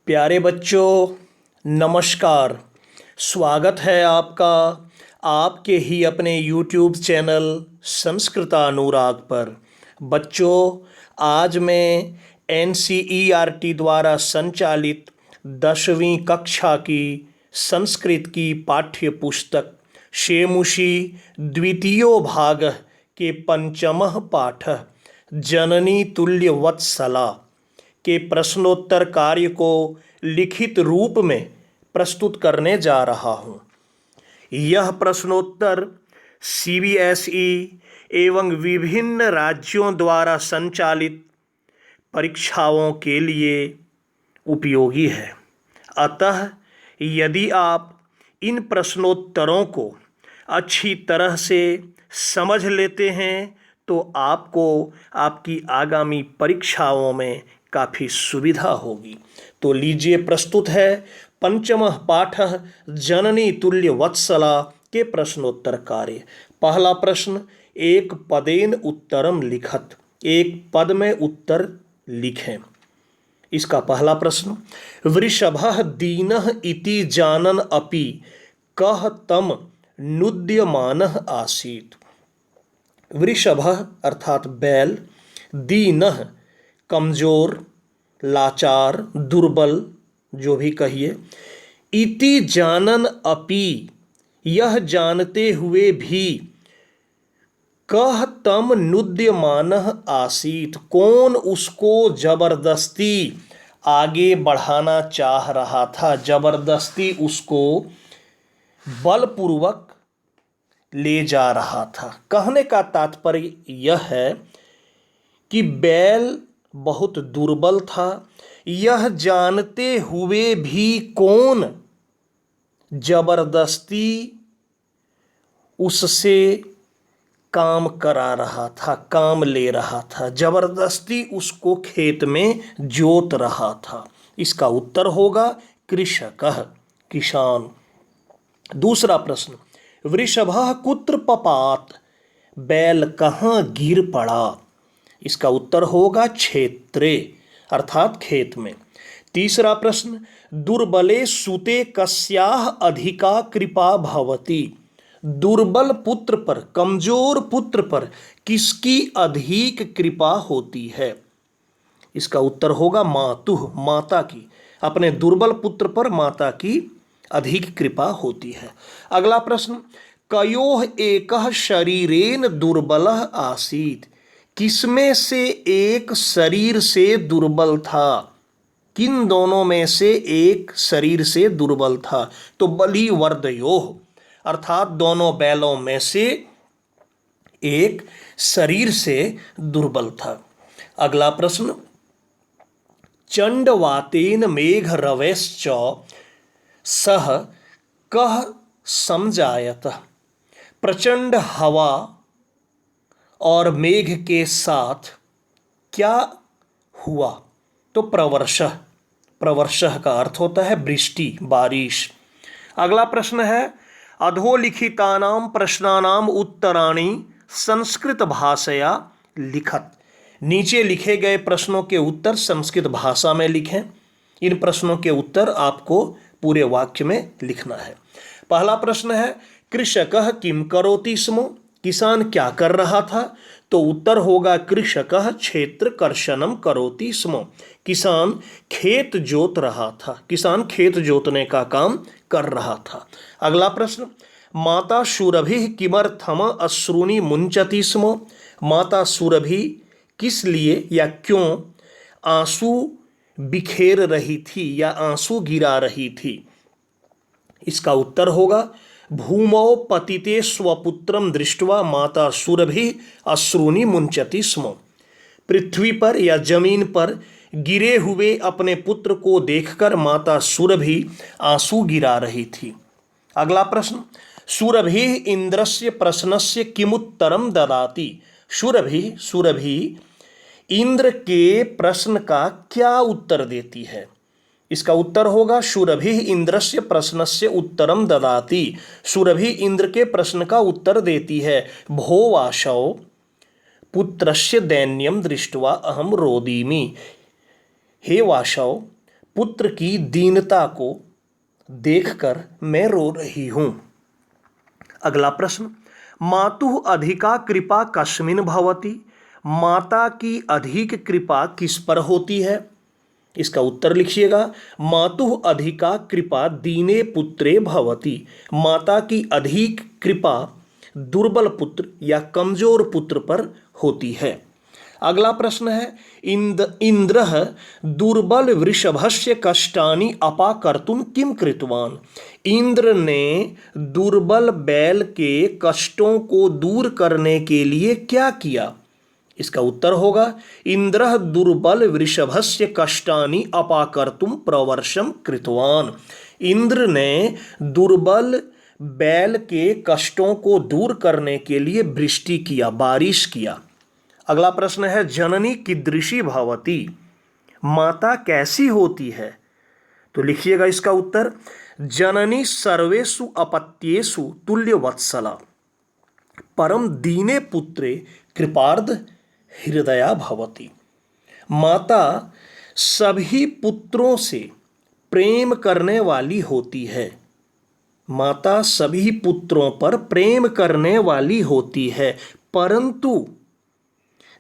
प्यारे बच्चों, नमस्कार। स्वागत है आपका आपके ही अपने YouTube चैनल संस्कृतानुराग पर। बच्चों, आज मैं NCERT द्वारा संचालित 10वीं कक्षा की संस्कृत की पाठ्य पुस्तक शेमुषी द्वितीयो भाग के पंचमः पाठ जननी तुल्य वत्सला के प्रश्नोत्तर कार्य को लिखित रूप में प्रस्तुत करने जा रहा हूँ। यह प्रश्नोत्तर CBSE एवं विभिन्न राज्यों द्वारा संचालित परीक्षाओं के लिए उपयोगी है। अतः यदि आप इन प्रश्नोत्तरों को अच्छी तरह से समझ लेते हैं तो आपको आपकी आगामी परीक्षाओं में काफ़ी सुविधा होगी। तो लीजिए, प्रस्तुत है पंचमः पाठ जननी तुल्य वत्सला के प्रश्नोत्तर कार्य। पहला प्रश्न, एक पदेन उत्तरम लिखत। एक पद में उत्तर लिखें। इसका पहला प्रश्न, वृषभः दीनः इति जानन अपि कः तम नुद्यमानः आसीत्। वृषभः अर्थात बैल, दीनः कमजोर, लाचार, दुर्बल, जो भी कहिए, इति जानन अपि यह जानते हुए भी, कह तम नुद्यमानः आसीत कौन उसको जबरदस्ती आगे बढ़ाना चाह रहा था, जबरदस्ती उसको बलपूर्वक ले जा रहा था। कहने का तात्पर्य यह है कि बैल बहुत दुर्बल था, यह जानते हुए भी कौन जबरदस्ती उससे काम करा रहा था, काम ले रहा था, जबरदस्ती उसको खेत में जोत रहा था। इसका उत्तर होगा कृषकः, किसान। दूसरा प्रश्न, वृषभः कुत्र पपात। बैल कहाँ गिर पड़ा। इसका उत्तर होगा क्षेत्रे, अर्थात खेत में। तीसरा प्रश्न, दुर्बले सुते कस्याः अधिका कृपा भवति। दुर्बल पुत्र पर, कमजोर पुत्र पर किसकी अधिक कृपा होती है। इसका उत्तर होगा मातुः, माता की। अपने दुर्बल पुत्र पर माता की अधिक कृपा होती है। अगला प्रश्न, कयोः एकः शरीरेन दुर्बलः आसीत्। किसमें से एक शरीर से दुर्बल था। किन दोनों में से एक शरीर से दुर्बल था। तो बलिवर्दयोः, अर्थात दोनों बैलों में से एक शरीर से दुर्बल था। अगला प्रश्न, चंडवातेन मेघरवैश्च सह कः समजायत। प्रचंड हवा और मेघ के साथ क्या हुआ। तो प्रवर्षः, प्रवर्षः का अर्थ होता है वृष्टि, बारिश। अगला प्रश्न है, अधोलिखितानां प्रश्नानां उत्तराणि संस्कृत भाषया लिखत। नीचे लिखे गए प्रश्नों के उत्तर संस्कृत भाषा में लिखें। इन प्रश्नों के उत्तर आपको पूरे वाक्य में लिखना है। पहला प्रश्न है, कृषकः किम करोति स्म। किसान क्या कर रहा था। तो उत्तर होगा कृषकः क्षेत्र कर्षणम करोति स्म। किसान खेत जोत रहा था, किसान खेत जोतने का काम कर रहा था। अगला प्रश्न, माता सुरभिः किमर्थम अश्रूणि मुंचति स्म। माता सुरभि किस लिए या क्यों आंसू बिखेर रही थी या आंसू गिरा रही थी। इसका उत्तर होगा भूमौ पतिते स्वपुत्रम दृष्ट्वा माता सुरभिः अश्रूणि मुंचति स्म। पृथ्वी पर या जमीन पर गिरे हुए अपने पुत्र को देखकर माता सुरभि आंसू गिरा रही थी। अगला प्रश्न, सुरभिः इंद्रस्य प्रश्नस्य किमुत्तरम ददाति। सुरभि इंद्र के प्रश्न का क्या उत्तर देती है। इसका उत्तर होगा सुरभिः इंद्रस्य प्रश्नस्य उत्तरम ददाति। सुरभि इंद्र के प्रश्न का उत्तर देती है। भो वाशौ पुत्रस्य दैन्यम दृष्ट्वा अहम रोदिमि। हे वाशव, पुत्र की दीनता को देखकर मैं रो रही हूं। अगला प्रश्न, मातुः अधिका कृपा कस्मिन् भवति? माता की अधिक कृपा किस पर होती है? इसका उत्तर लिखिएगा, मातुः अधिका कृपा दीने पुत्रे भवति। माता की अधिक कृपा दुर्बल पुत्र या कमजोर पुत्र पर होती है। अगला प्रश्न है, इंद्रः दुर्बल वृषभस्य कष्टानि अपाकर्तुं किं कृतवान्? इंद्र ने दुर्बल बैल के कष्टों को दूर करने के लिए क्या किया? इसका उत्तर होगा, इंद्रः दुर्बल वृषभस्य कष्टानि अपाकर्तुं प्रवर्षं कृतवान्। इंद्र ने दुर्बल बैल के कष्टों को दूर करने के लिए वृष्टि किया, बारिश किया। अगला प्रश्न है, जननी कीदृशी भवति? माता कैसी होती है? तो लिखिएगा इसका उत्तर, जननी सर्वेषु अपत्येषु तुल्यवत्सला परम दीने पुत्रे कृपार्ध हृदया भवति। माता सभी पुत्रों से प्रेम करने वाली होती है। माता सभी पुत्रों पर प्रेम करने वाली होती है, परंतु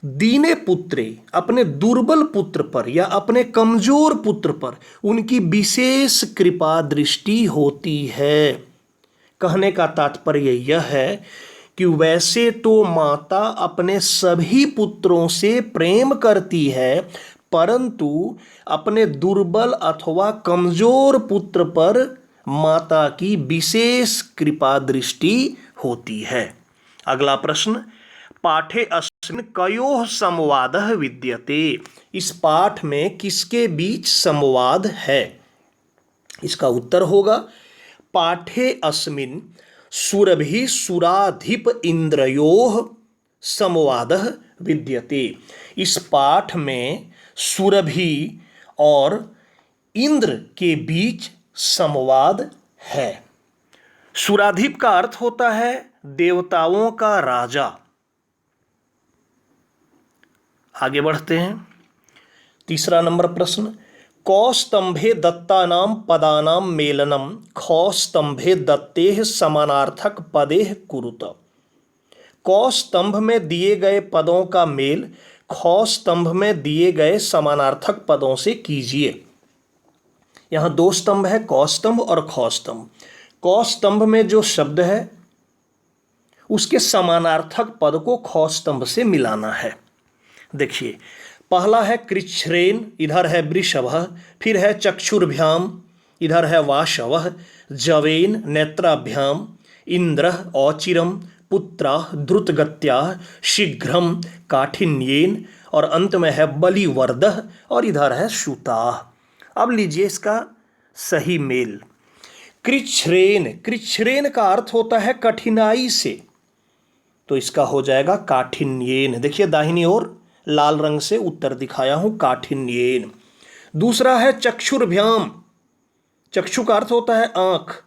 दीने पुत्रे अपने दुर्बल पुत्र पर या अपने कमजोर पुत्र पर उनकी विशेष कृपा दृष्टि होती है। कहने का तात्पर्य यह है कि वैसे तो माता अपने सभी पुत्रों से प्रेम करती है, परंतु अपने दुर्बल अथवा कमजोर पुत्र पर माता की विशेष कृपा दृष्टि होती है। अगला प्रश्न, पाठे अस्मिन् कयोः संवादः विद्यते? इस पाठ में किसके बीच संवाद है? इसका उत्तर होगा, पाठे अस्मिन् सुरभि सुराधिप इंद्रयोः संवादः विद्यते। इस पाठ में सुरभि और इंद्र के बीच संवाद है। सुराधिप का अर्थ होता है देवताओं का राजा। आगे बढ़ते हैं, तीसरा नंबर प्रश्न, कौस्तंभे दत्तानां पदानां मेलनम खौस्तंभे दत्तेः समानार्थक पदेः कुरुत। कौस्तंभ में दिए गए पदों का मेल खौस्तंभ में दिए गए समानार्थक पदों से कीजिए। यहाँ दो स्तंभ है, कौस्तंभ और खौस्तंभ। कौस्तंभ में जो शब्द है उसके समानार्थक पद को खौस्तंभ से मिलाना है। देखिए, पहला है कृच्छ्रेन, इधर है वृषभः, फिर है चक्षुर्भ्याम, इधर है वाशवः, जवेन नेत्राभ्याम, इंद्रः औचिरम, पुत्राः द्रुतगत्याः, शीघ्रम काठिन्येन, और अंत में है बलिवर्दः, और इधर है श्रुताः। अब लीजिए इसका सही मेल। कृच्छ्रेन, कृच्छ्रेन का अर्थ होता है कठिनाई से, तो इसका हो जाएगा काठिन्येन। देखिए दाहिनी ओर लाल रंग से उत्तर दिखाया हूं, काठिन्येन। दूसरा है चक्षुर्भ्याम, चक्षु का अर्थ होता है आंख,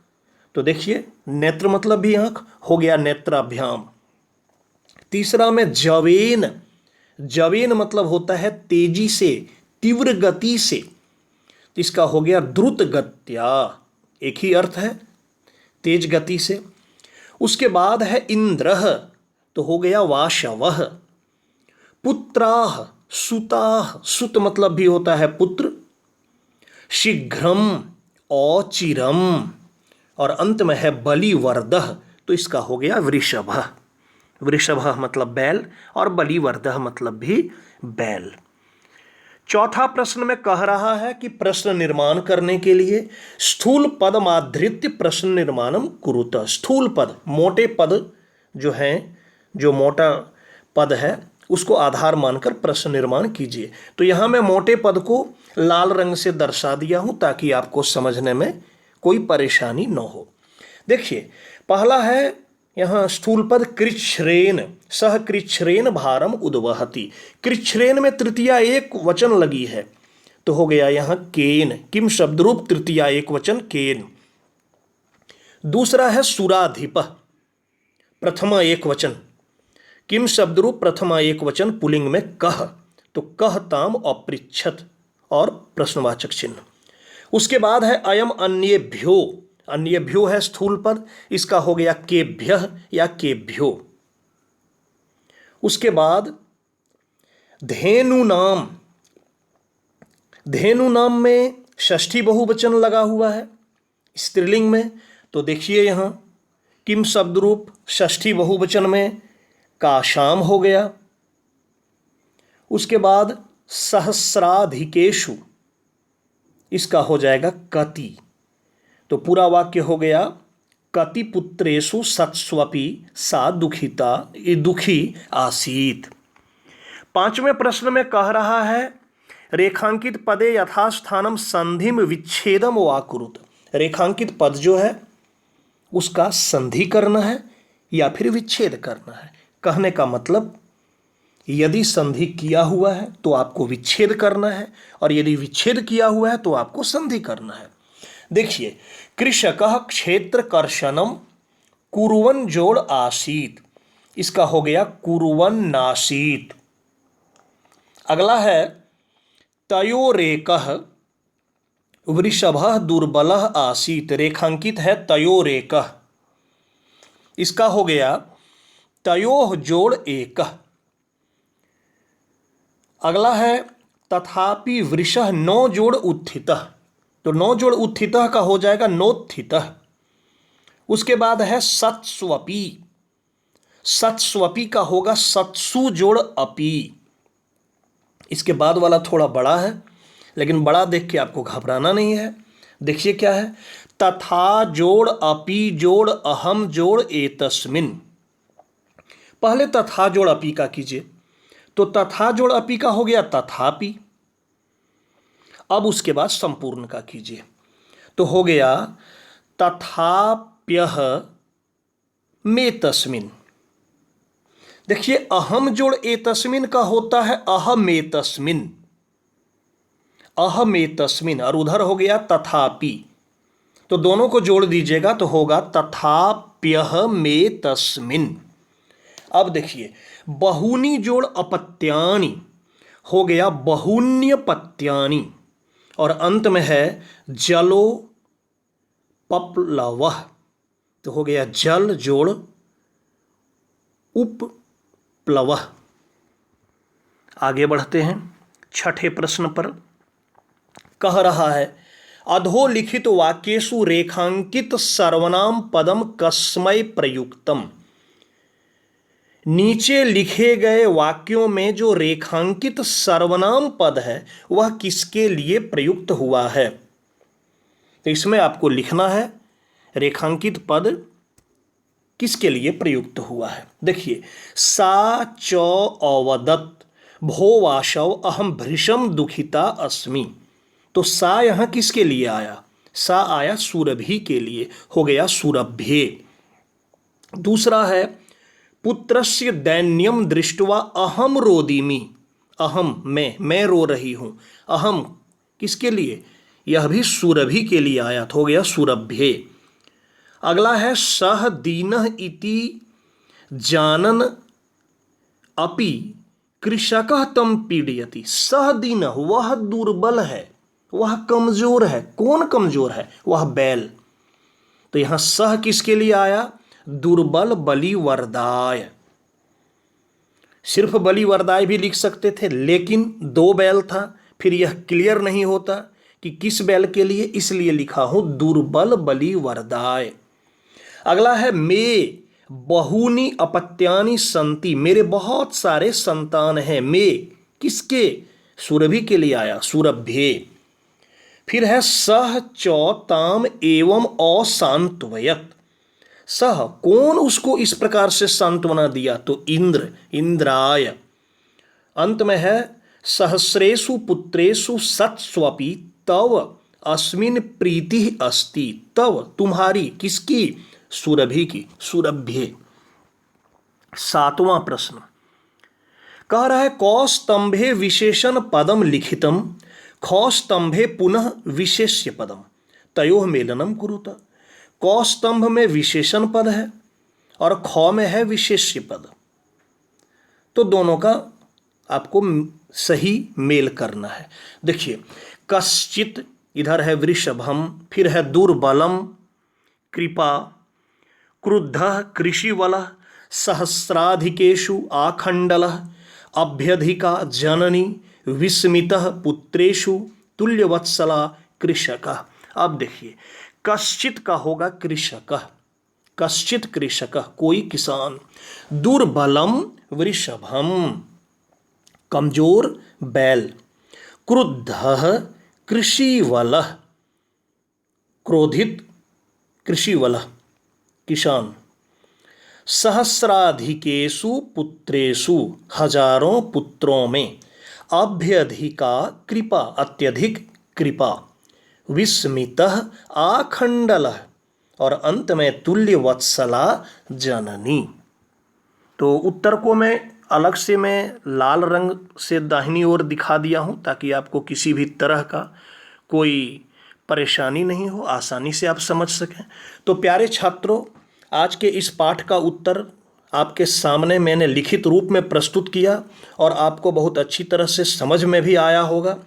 तो देखिए नेत्र मतलब भी आंख, हो गया नेत्राभ्याम। तीसरा में जवेन, जवेन मतलब होता है तेजी से, तीव्र गति से, तो इसका हो गया द्रुत गत्या, एक ही अर्थ है, तेज गति से। उसके बाद है इंद्रः, तो हो गया वाशवः। पुत्राः सुताः, सुत मतलब भी होता है पुत्र। शीघ्रम औचिरम, और अंत में है बलिवर्दः, तो इसका हो गया वृषभः। वृषभः मतलब बैल और बलिवर्दः मतलब भी बैल। चौथा प्रश्न में कह रहा है कि प्रश्न निर्माण करने के लिए स्थूल पदमाधृत्य प्रश्न निर्माणम कुरुत। स्थूल पद, मोटे पद जो हैं, जो मोटा पद है उसको आधार मानकर प्रश्न निर्माण कीजिए। तो यहाँ मैं मोटे पद को लाल रंग से दर्शा दिया हूँ ताकि आपको समझने में कोई परेशानी न हो। देखिए, पहला है यहाँ स्थूल पद कृच्छ्रेन, सह कृच्छ्रेन भारम उद्वहति। कृच्छ्रेन में तृतीया एक वचन लगी है, तो हो गया यहाँ केन, किम शब्द रूप तृतीया एक वचन केन। दूसरा है सुराधिप, प्रथमा एक वचन, किम शब्द रूप प्रथमा एक वचन पुलिंग में कह, तो कह ताम अपृच्छत और प्रश्नवाचक चिन्ह। उसके बाद है अयम अन्येभ्यो, अन्येभ्यो है स्थूल पद, इसका हो गया केभ्यः या केभ्यो। उसके बाद धेनु नाम, धेनु नाम में षष्ठी बहुवचन लगा हुआ है स्त्रीलिंग में, तो देखिए यहाँ किम शब्द रूप षष्ठी बहुवचन में काशाम हो गया। उसके बाद सहस्राधिकेषु, इसका हो जाएगा कति, तो पूरा वाक्य हो गया कति पुत्रेषु सत्स्वपि सा दुखिता, ये दुखी आसीत। पांचवें प्रश्न में कह रहा है रेखांकित पदे यथास्थानम संधिम विच्छेदम वा कुरुत, रेखांकित पद जो है उसका संधि करना है या फिर विच्छेद करना है। कहने का मतलब यदि संधि किया हुआ है तो आपको विच्छेद करना है, और यदि विच्छेद किया हुआ है तो आपको संधि करना है। देखिए कृषकः क्षेत्र कर्षणम कुरुवन जोड़ आसीत, इसका हो गया कुरुवन नासीत। अगला है तयोरेकः वृषभः दुर्बलः आसीत, रेखांकित है तयोरेकः, इसका हो गया तयोः जोड़ एकः। अगला है तथापि वृषः नौ जोड़ उत्थितः, तो नौ जोड़ उत्थितः का हो जाएगा नोत्थितः। उसके बाद है सत्स्वपि, सत्स्वपि का होगा सत्सु जोड़ अपि। इसके बाद वाला थोड़ा बड़ा है, लेकिन बड़ा देख के आपको घबराना नहीं है। देखिए क्या है, तथा जोड़ अपि जोड़ अहम जोड़ एतस्मिन। पहले तथा जोड़ अपि का कीजिए, तो तथा जोड़ अपि का हो गया तथापि। अब उसके बाद संपूर्ण का कीजिए, तो हो गया तथाप्यः में तस्मिन। देखिए अहम जोड़ एतस्मिन का होता है अहमेतस्मिन, अहमेतस्मिन, और उधर हो गया तथापि, तो दोनों को जोड़ दीजिएगा तो होगा तथाप्यः में तस्मिन। अब देखिए बहुनी जोड़ अपत्यानि हो गया बहुन्यपत्यानि, और अंत में है जलो पप्लवः, तो हो गया जल जोड़ उपप्लवः। आगे बढ़ते हैं छठे प्रश्न पर। कह रहा है अधोलिखित वाक्येषु रेखांकित सर्वनाम पदम कस्मै प्रयुक्तम, नीचे लिखे गए वाक्यों में जो रेखांकित सर्वनाम पद है वह किसके लिए प्रयुक्त हुआ है। तो इसमें आपको लिखना है रेखांकित पद किसके लिए प्रयुक्त हुआ है। देखिए सा च अवदत् भो वाशव अहम भृशम दुखिता अस्मि, तो सा यहाँ किसके लिए आया, सा आया सुरभि के लिए, हो गया सुरभ्ये। दूसरा है पुत्रस्य दैन्यम दृष्ट्वा अहम रोदिमि, अहम मैं रो रही हूं, अहम किसके लिए, यह भी सुरभि के लिए आया, तो हो गया सुरभ्ये। अगला है सह दीनः इति जानन अपि कृषकः तम पीड़यति, सह दीनः वह दुर्बल है, वह कमजोर है। कौन कमजोर है, वह बैल। तो यहां सह किसके लिए आया, दुर्बल बलिवर्दाय। सिर्फ बलिवर्दाय भी लिख सकते थे, लेकिन दो बैल था, फिर यह क्लियर नहीं होता कि किस बैल के लिए, इसलिए लिखा हूं दुर्बल बलिवर्दाय। अगला है मे बहुनी अपत्यानि संति, मेरे बहुत सारे संतान हैं। मे किसके, सुरभि के लिए आया, सुरभ्ये। फिर है सह चौताम एवं असांत्वयत, सह कौन उसको इस प्रकार से सांत्वना दिया, तो इंद्र, इंद्राय। अंत में है सहस्रेषु पुत्रेषु सत्स्वपि तव अस्मिन प्रीति अस्ति, तव तुम्हारी, किसकी, सुरभि की, सुरभ्ये। सातवां प्रश्न कह रहा है कौस्तंभे विशेषण पदम लिखितम खौस्तंभे पुनः विशेष्य पदम तयोः मेलनम कुरुत। कौस्तंभ में विशेषण पद है और खौ में है विशेष्य पद, तो दोनों का आपको सही मेल करना है। देखिए कश्चित इधर है वृषभम, फिर है दुर्बलम कृपा, क्रुद्धः कृषिवलः सहस्राधिकेषु आखंडलः, अभ्यधिका जननी विस्मितः पुत्रेषु तुल्यवत्सला कृषकः। अब देखिए कश्चित का होगा कृषकः, कश्चित कृषकः कोई किसान, दुर्बलम वृषभम कमजोर बैल, क्रुद्धः कृषिवलः क्रोधित कृषिवलः किसान, सहस्राधिकेषु पुत्रेषु हजारों पुत्रों में, अभ्यधिका कृपा अत्यधिक कृपा, विस्मितः आखंडलः और अंत में तुल्य वत्सला जननी। तो उत्तर को मैं लाल रंग से दाहिनी ओर दिखा दिया हूँ ताकि आपको किसी भी तरह का कोई परेशानी नहीं हो, आसानी से आप समझ सकें। तो प्यारे छात्रों, आज के इस पाठ का उत्तर आपके सामने मैंने लिखित रूप में प्रस्तुत किया और आपको बहुत अच्छी तरह से समझ में भी आया होगा।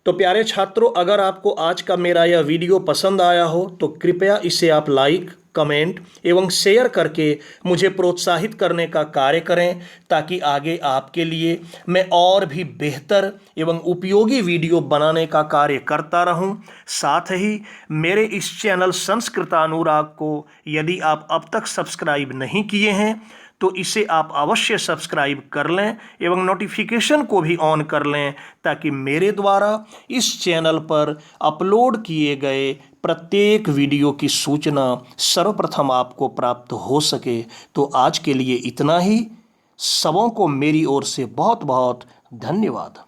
तो प्यारे छात्रों, अगर आपको आज का मेरा यह वीडियो पसंद आया हो तो कृपया इसे आप लाइक, कमेंट एवं शेयर करके मुझे प्रोत्साहित करने का कार्य करें ताकि आगे आपके लिए मैं और भी बेहतर एवं उपयोगी वीडियो बनाने का कार्य करता रहूं। साथ ही मेरे इस चैनल संस्कृतानुराग को यदि आप अब तक सब्सक्राइब नहीं किए हैं तो इसे आप अवश्य सब्सक्राइब कर लें एवं नोटिफिकेशन को भी ऑन कर लें ताकि मेरे द्वारा इस चैनल पर अपलोड किए गए प्रत्येक वीडियो की सूचना सर्वप्रथम आपको प्राप्त हो सके। तो आज के लिए इतना ही। सबों को मेरी ओर से बहुत बहुत धन्यवाद।